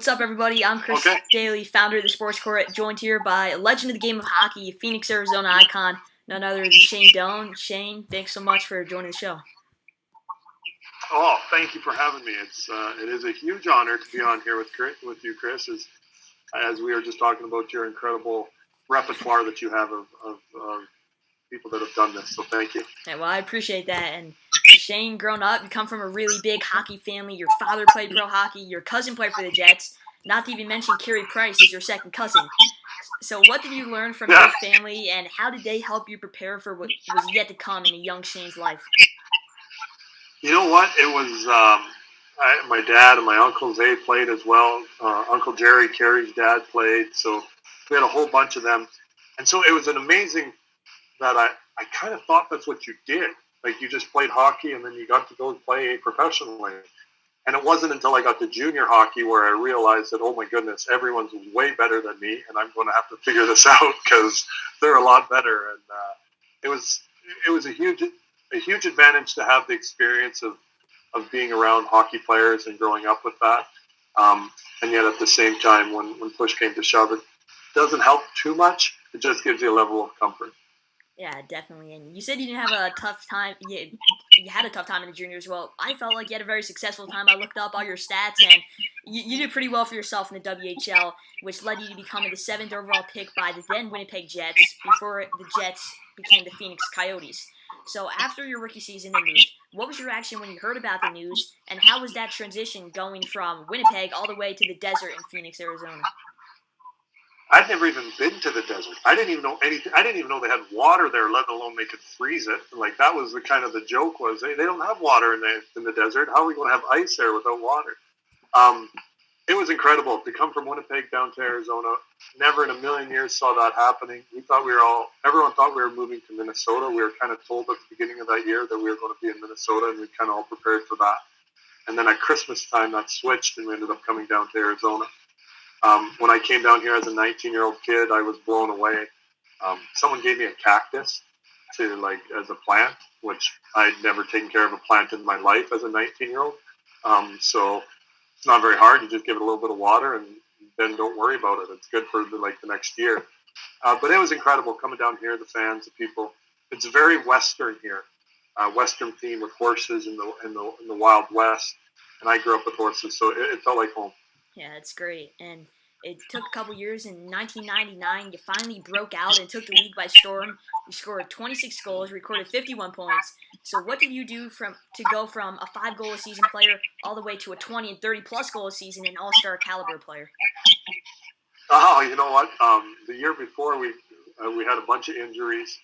What's up, everybody? I'm Chris Dailey, founder of the Sports Court, joined here by a legend of the game of hockey, Phoenix, Arizona icon, none other than Shane Doan. Shane, thanks so much for joining the show. Oh, thank you for having me. It is a huge honor to be on here with you, Chris. As we were just talking about your incredible repertoire that you have of people that have done this. So thank you. Yeah, well, I appreciate that. And Shane, growing up, you come from a really big hockey family. Your father played pro hockey. Your cousin played for the Jets. Not to even mention Carey Price is your second cousin. So what did you learn from your family, and how did they help you prepare for what was yet to come in a young Shane's life? You know what? It was my dad and my uncles, they played as well. Uncle Jerry, Carey's dad, played. So we had a whole bunch of them. And so it was an amazing that I kind of thought that's what you did. Like, you just played hockey and then you got to go play professionally. And it wasn't until I got to junior hockey where I realized that, oh my goodness, everyone's way better than me, and I'm going to have to figure this out because they're a lot better. And it was a huge advantage to have the experience of being around hockey players and growing up with that. And yet at the same time, when push came to shove, it doesn't help too much. It just gives you a level of comfort. Yeah, definitely. And you said you didn't have a tough time. You had a tough time in the juniors. Well, I felt like you had a very successful time. I looked up all your stats, and you did pretty well for yourself in the WHL, which led you to becoming the 7th overall pick by the then Winnipeg Jets before the Jets became the Phoenix Coyotes. So after your rookie season in news, what was your reaction when you heard about the news, and how was that transition going from Winnipeg all the way to the desert in Phoenix, Arizona? I'd never even been to the desert. I didn't even know anything. I didn't even know they had water there, let alone they could freeze it. Like, that was the kind of the joke was, they don't have water in the desert. How are we going to have ice there without water? It was incredible to come from Winnipeg down to Arizona. Never in a million years saw that happening. Everyone thought we were moving to Minnesota. We were kind of told at the beginning of that year that we were going to be in Minnesota, and we kind of all prepared for that. And then at Christmas time, that switched, and we ended up coming down to Arizona. When I came down here as a 19-year-old kid, I was blown away. Someone gave me a cactus as a plant, which I'd never taken care of a plant in my life as a 19-year-old. So it's not very hard. You just give it a little bit of water and then don't worry about it. It's good for the next year. But it was incredible coming down here, the fans, the people. It's very Western here, Western theme with horses in the Wild West. And I grew up with horses, so it felt like home. Yeah, it's great. And it took a couple years. In 1999, you finally broke out and took the league by storm. You scored 26 goals, recorded 51 points. So what did you do to go from a 5-goal-a-season player all the way to a 20 and 30-plus goal a season and all-star caliber player? Oh, you know what? The year before, we had a bunch of injuries,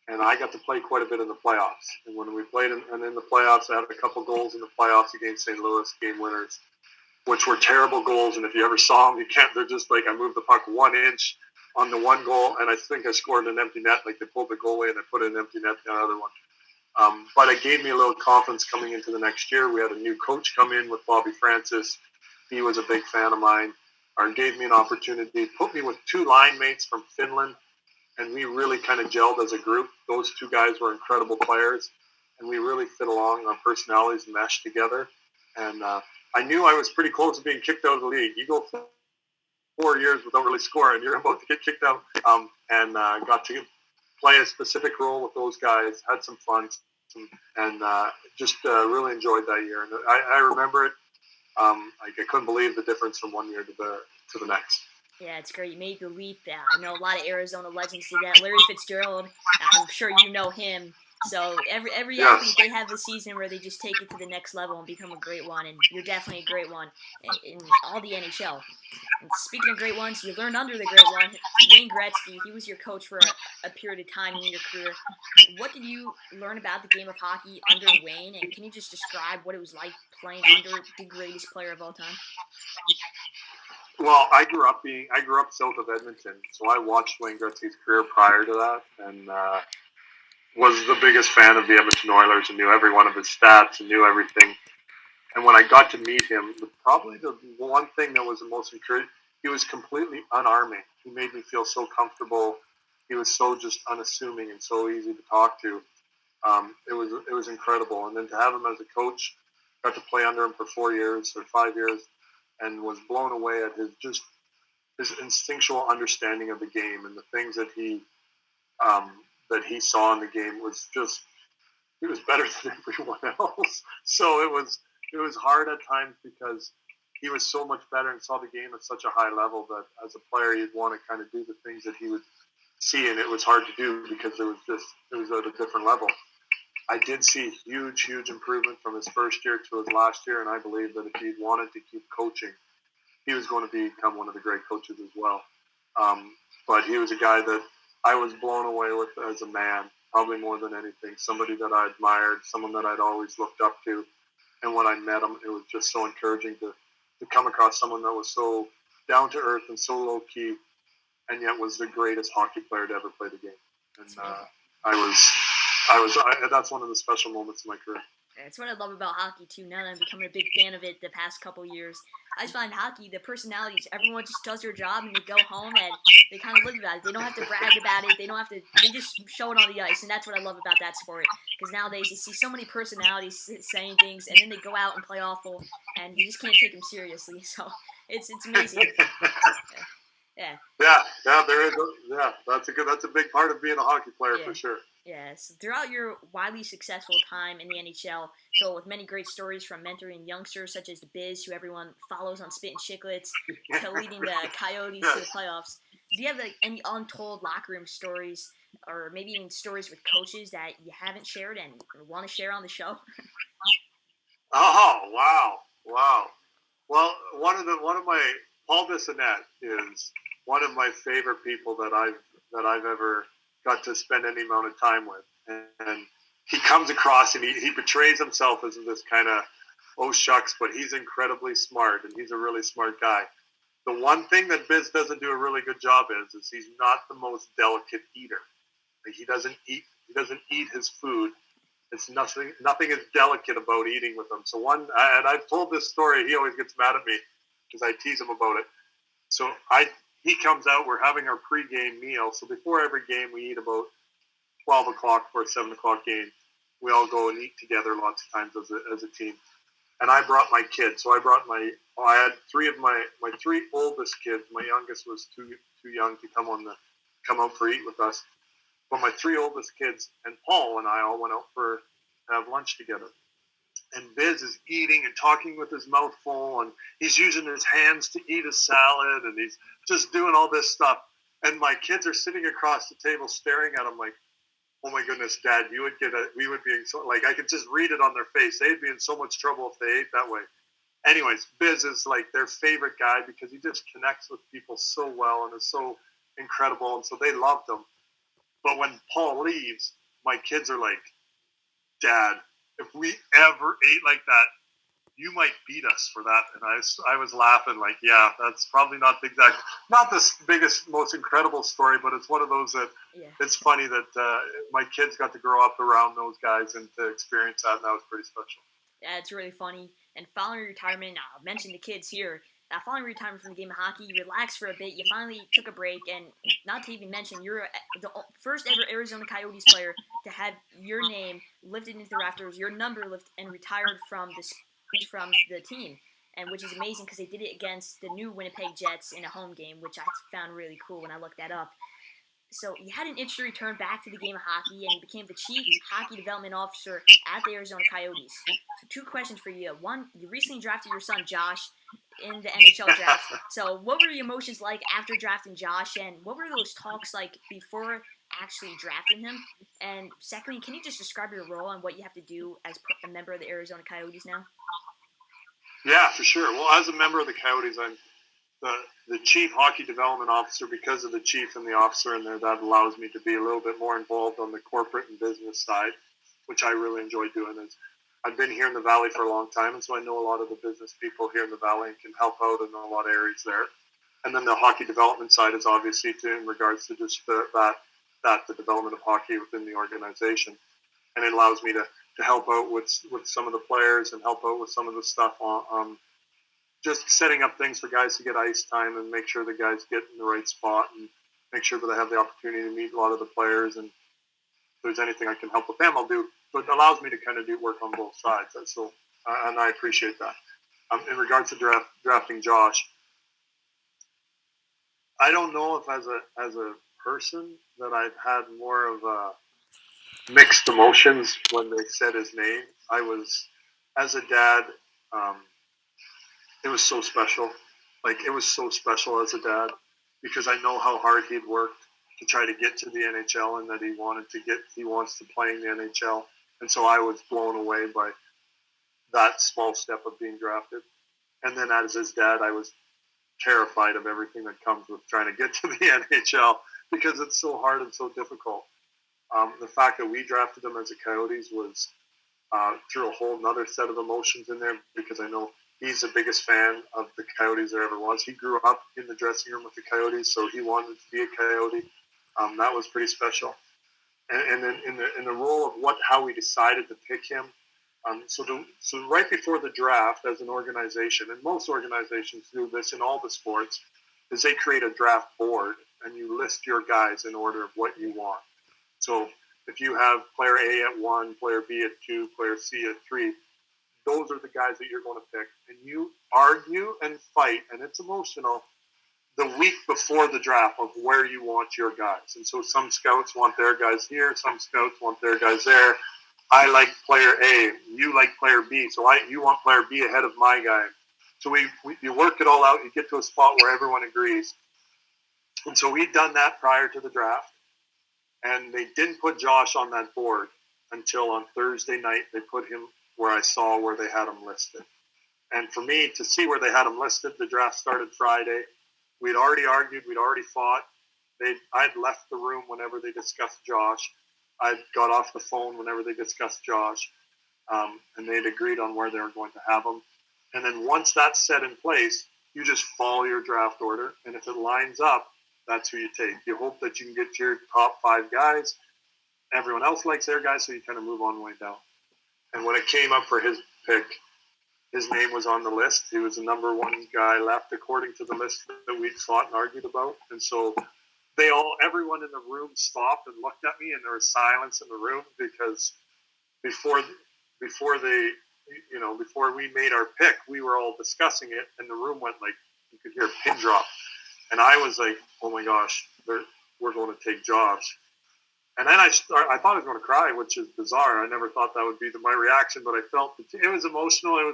and I got to play quite a bit in the playoffs. And when we played in the playoffs, I had a couple goals in the playoffs against St. Louis, game winners, which were terrible goals. And if you ever saw them, they're just like, I moved the puck 1 inch on the one goal, and I think I scored an empty net. Like, they pulled the goalie and they put an empty net in the other one. But it gave me a little confidence coming into the next year. We had a new coach come in with Bobby Francis. He was a big fan of mine. Gave me an opportunity, put me with 2 line mates from Finland, and we really kind of gelled as a group. Those 2 guys were incredible players, and we really fit along. Our personalities meshed together. And I knew I was pretty close to being kicked out of the league. You go 4 years without really scoring, you're about to get kicked out. And got to play a specific role with those guys, had some fun, and just really enjoyed that year. And I remember it. I couldn't believe the difference from one year to the next. Yeah, it's great. You made the leap. I know a lot of Arizona legends did that. Larry Fitzgerald, I'm sure you know him. So every athlete, they have the season where they just take it to the next level and become a great one, and you're definitely a great one in all the NHL. And speaking of great ones, you learned under the great one, Wayne Gretzky. He was your coach for a period of time in your career. What did you learn about the game of hockey under Wayne, and can you just describe what it was like playing under the greatest player of all time? Well, I grew up south of Edmonton, so I watched Wayne Gretzky's career prior to that, and was the biggest fan of the Edmonton Oilers and knew every one of his stats and knew everything. And when I got to meet him, probably the one thing that was the most encouraging, he was completely unarming. He made me feel so comfortable. He was so just unassuming and so easy to talk to. It was incredible. And then to have him as a coach, got to play under him for 4 years or 5 years, and was blown away at his instinctual understanding of the game and the things that he saw in the game was just, he was better than everyone else. So it was hard at times because he was so much better and saw the game at such a high level that as a player you'd want to kind of do the things that he would see, and it was hard to do because it was at a different level. I did see huge improvement from his first year to his last year, and I believe that if he wanted to keep coaching, he was going to become one of the great coaches as well. But he was a guy that I was blown away with as a man, probably more than anything. Somebody that I admired, someone that I'd always looked up to. And when I met him, it was just so encouraging to come across someone that was so down to earth and so low key, and yet was the greatest hockey player to ever play the game. And that's one of the special moments in my career. That's what I love about hockey, too. Now that I'm becoming a big fan of it the past couple years, I just find hockey, the personalities, everyone just does their job and they go home and they kind of live about it. They don't have to brag about it. They just show it on the ice. And that's what I love about that sport. Because nowadays you see so many personalities saying things and then they go out and play awful and you just can't take them seriously. So it's amazing. Yeah. There is. That's a big part of being a hockey player for sure. Yes. Throughout your widely successful time in the NHL, so with many great stories from mentoring youngsters such as the Biz, who everyone follows on Spit and Chicklets, to leading the Coyotes to the playoffs, do you have any untold locker room stories, or maybe even stories with coaches that you haven't shared and want to share on the show? Oh, wow. Well, one of my Paul Bissonnette is one of my favorite people that I've ever got to spend any amount of time with, and he comes across and he portrays himself as this kind of oh shucks, but he's incredibly smart and he's a really smart guy. The one thing that Biz doesn't do a really good job is he's not the most delicate eater. Like he doesn't eat his food. It's nothing is delicate about eating with him. So and I've told this story. He always gets mad at me because I tease him about it. So he comes out. We're having our pregame meal. So before every game, we eat about 12 o'clock for a 7 o'clock game. We all go and eat together lots of times as a team. And I brought my kids. So I had three of my three oldest kids. My youngest was too young to come out for eat with us. But my three oldest kids and Paul and I all went out to have lunch together. And Biz is eating and talking with his mouth full, and he's using his hands to eat a salad, and he's just doing all this stuff. And my kids are sitting across the table staring at him like, oh my goodness, Dad, we would be in so, like, I could just read it on their face. They'd be in so much trouble if they ate that way. Anyways, Biz is like their favorite guy because he just connects with people so well and is so incredible, and so they loved him. But when Paul leaves, my kids are like, Dad, if we ever ate like that, you might beat us for that. And I was laughing like, yeah, that's probably not the biggest, most incredible story, but it's one of those that it's funny that my kids got to grow up around those guys and to experience that, and that was pretty special. Yeah, it's really funny. And following retirement, I'll mention the kids here. Following retirement from the game of hockey, you relaxed for a bit. You finally took a break, and not to even mention, you're the first ever Arizona Coyotes player to have your name lifted into the rafters, your number lifted, and retired from the team, and which is amazing because they did it against the new Winnipeg Jets in a home game, which I found really cool when I looked that up. So you had an itch to return back to the game of hockey, and you became the chief hockey development officer at the Arizona Coyotes. So 2 questions for you. One, you recently drafted your son Josh in the NHL draft. So what were your emotions like after drafting Josh, and what were those talks like before actually drafting him? And secondly, can you just describe your role and what you have to do as a member of the Arizona Coyotes now? Yeah, for sure. Well, as a member of the Coyotes, I'm the chief hockey development officer. Because of the chief and the officer in there, that allows me to be a little bit more involved on the corporate and business side, which I really enjoy doing. I've been here in the Valley for a long time, and so I know a lot of the business people here in the Valley and can help out in a lot of areas there. And then the hockey development side is obviously too, in regards to just the development of hockey within the organization. And it allows me to help out with some of the players and help out with some of the stuff on just setting up things for guys to get ice time and make sure the guys get in the right spot and make sure that they have the opportunity to meet a lot of the players. And if there's anything I can help with them, I'll do. But it allows me to kind of do work on both sides. And I appreciate that. in regards to drafting Josh, I don't know if as a person that I've had more of mixed emotions when they said his name. I was, as a dad, it was so special. Like, it was so special as a dad because I know how hard he'd worked to try to get to the NHL and that he wants to play in the NHL. And so I was blown away by that small step of being drafted. And then as his dad, I was terrified of everything that comes with trying to get to the NHL because it's so hard and so difficult. The fact that we drafted him as a Coyotes was threw a whole nother set of emotions in there because I know he's the biggest fan of the Coyotes there ever was. He grew up in the dressing room with the Coyotes, so he wanted to be a Coyote. That was pretty special. And then in the role of how we decided to pick him, so right before the draft, as an organization, and most organizations do this in all the sports, is they create a draft board and you list your guys in order of what you want. So if you have player A at 1, player B at 2, player C at 3, those are the guys that you're going to pick. And you argue and fight, and it's emotional, the week before the draft of where you want your guys. And so some scouts want their guys here, some scouts want their guys there. I like player A, you like player B, so you want player B ahead of my guy. So you work it all out, you get to a spot where everyone agrees. And so we'd done that prior to the draft, and they didn't put Josh on that board until on Thursday night they put him where I saw where they had him listed. And for me to see where they had him listed, the draft started Friday. We'd already argued, we'd already fought. I'd left the room whenever they discussed Josh. I got off the phone whenever they discussed Josh, and they'd agreed on where they were going to have him. And then once that's set in place, you just follow your draft order, and if it lines up, that's who you take. You hope that you can get to your top 5 guys. Everyone else likes their guys, so you kind of move on way down. And when it came up for his pick, his name was on the list. He was the number 1 guy left according to the list that we'd fought and argued about. And so everyone in the room stopped and looked at me, and there was silence in the room because before we made our pick, we were all discussing it, and the room went like, you could hear a pin drop. And I was like, oh my gosh, we're going to take Josh. And then I thought I was going to cry, which is bizarre. I never thought that would be my reaction, but I felt it was emotional. It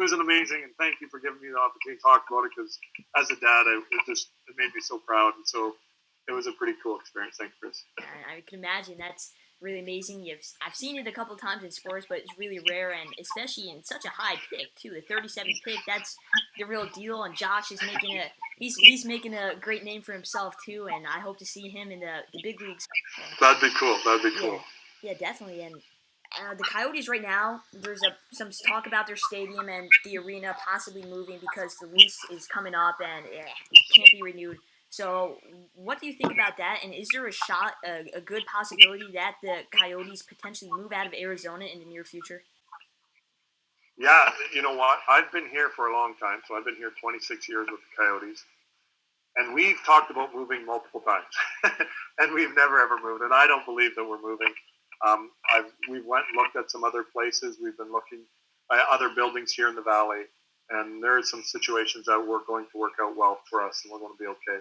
was an amazing, and thank you for giving me the opportunity to talk about it, because as a dad, it made me so proud. And so it was a pretty cool experience. Thanks, Chris. I can imagine. That's really amazing. I've seen it a couple times in sports, but it's really rare, and especially in such a high pick too. The 37th pick, that's the real deal. And Josh is he's making a great name for himself too. And I hope to see him in the big leagues. That'd be cool. Yeah, definitely. And the Coyotes right now, there's some talk about their stadium and the arena possibly moving because the lease is coming up and it can't be renewed. So what do you think about that? And is there a good possibility that the Coyotes potentially move out of Arizona in the near future? Yeah, you know what? I've been here for a long time. So I've been here 26 years with the Coyotes. And we've talked about moving multiple times. And we've never, ever moved. And I don't believe that we're moving. We went and looked at some other places. We've been looking at other buildings here in the Valley. And there are some situations that we're going to work out well for us, and we're going to be okay.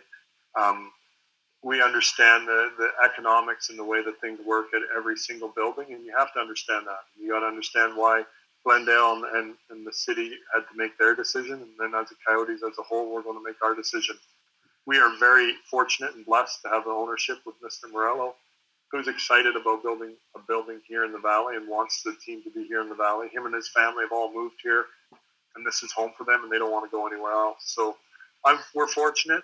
We understand the economics and the way that things work at every single building, and you have to understand that. You got to understand why Glendale and the city had to make their decision, and then as a Coyotes as a whole, we're going to make our decision. We are very fortunate and blessed to have the ownership with Mr. Morello, who's excited about building a building here in the Valley and wants the team to be here in the Valley. Him and his family have all moved here, and this is home for them, and they don't want to go anywhere else. So we're fortunate.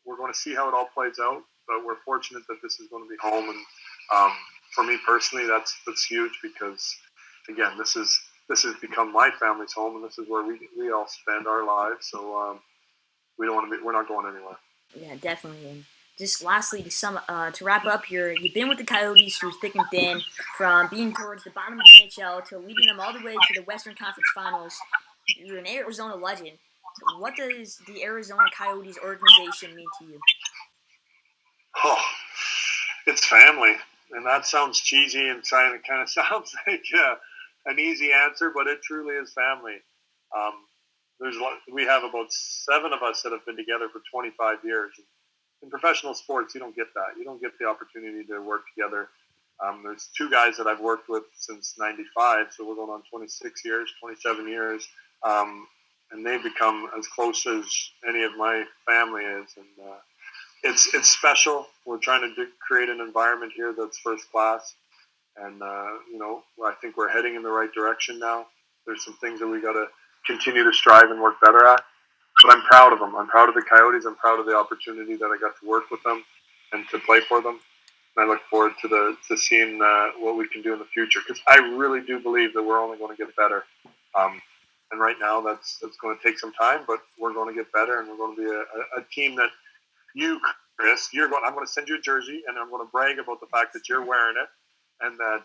We're going to see how it all plays out, but we're fortunate that this is going to be home. And for me personally, that's huge because, again, this has become my family's home, and this is where we all spend our lives. So we're not going anywhere. Yeah, definitely. And just lastly, to wrap up, you've been with the Coyotes through thick and thin, from being towards the bottom of the NHL to leading them all the way to the Western Conference Finals. You're an Arizona legend. So what does the Arizona Coyotes organization mean to you? Oh, it's family. And that sounds cheesy and it kind of sounds like an easy answer, but it truly is family. we have about 7 of us that have been together for 25 years. In professional sports, you don't get that. You don't get the opportunity to work together. There's 2 guys that I've worked with since '95, so we're going on 26 years, 27 years, and they've become as close as any of my family is, and it's special. We're trying to create an environment here that's first class, and I think we're heading in the right direction now. There's some things that we got to continue to strive and work better at. But I'm proud of them. I'm proud of the Coyotes. I'm proud of the opportunity that I got to work with them and to play for them. And I look forward to seeing what we can do in the future, because I really do believe that we're only going to get better. And right now, that's going to take some time, but we're going to get better, and we're going to be a team that you, Chris, I'm going to send you a jersey, and I'm going to brag about the fact that you're wearing it, and that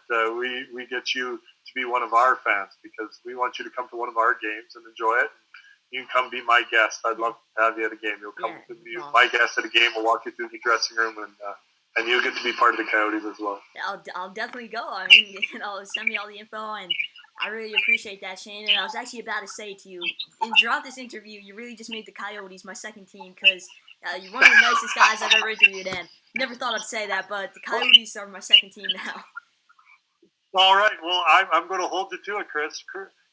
we get you to be one of our fans, because we want you to come to one of our games and enjoy it. You can come be my guest. I'd love to have you at a game. You'll come to be my guest at a game. We'll walk you through the dressing room, and you'll get to be part of the Coyotes as well. I'll definitely go. I mean, send me all the info, and I really appreciate that, Shane. And I was actually about to say to you, throughout this interview, you really just made the Coyotes my second team, because you're one of the nicest guys I've ever interviewed, and never thought I'd say that, but the Coyotes are my second team now. All right. Well, I'm going to hold you to it, Chris.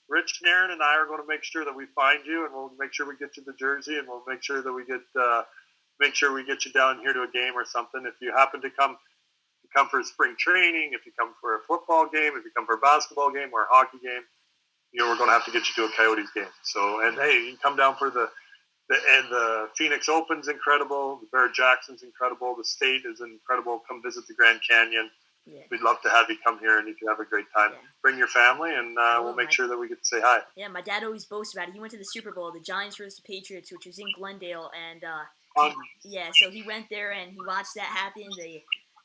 Rich and Aaron and I are going to make sure that we find you, and we'll make sure we get you the jersey, and we'll make sure that we get you down here to a game or something. If you happen to come for spring training, if you come for a football game, if you come for a basketball game or a hockey game, we're going to have to get you to a Coyotes game. So, and hey, you can come down for the Phoenix Open's incredible. The Barrett Jackson's incredible. The State is incredible. Come visit the Grand Canyon. Yeah. We'd love to have you come here, and you can have a great time. Yeah. Bring your family, and we'll make sure that we get to say hi. Yeah, my dad always boasts about it. He went to the Super Bowl, the Giants versus the Patriots, which was in Glendale, and so he went there and he watched that happen.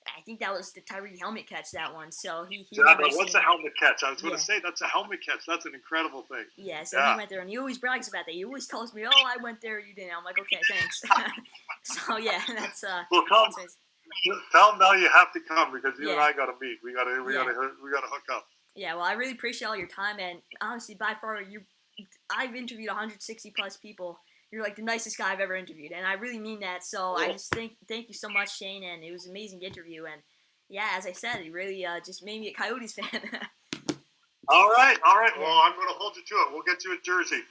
I think that was the Tyree helmet catch, that one. So he what's a helmet catch? I was going to say that's a helmet catch. That's an incredible thing. Yeah, so he went there, and he always brags about that. He always tells me, "Oh, I went there, you didn't." I'm like, "Okay, thanks." So yeah, that's well, tell them now you have to come, because you and I got to meet. We got to hook up. Yeah, well, I really appreciate all your time, and honestly, by far, I've interviewed 160 plus people. You're like the nicest guy I've ever interviewed, and I really mean that. So I just thank you so much, Shane, and it was an amazing interview. And yeah, as I said, it really just made me a Coyotes fan. All right. Well, I'm going to hold you to it. We'll get you a jersey.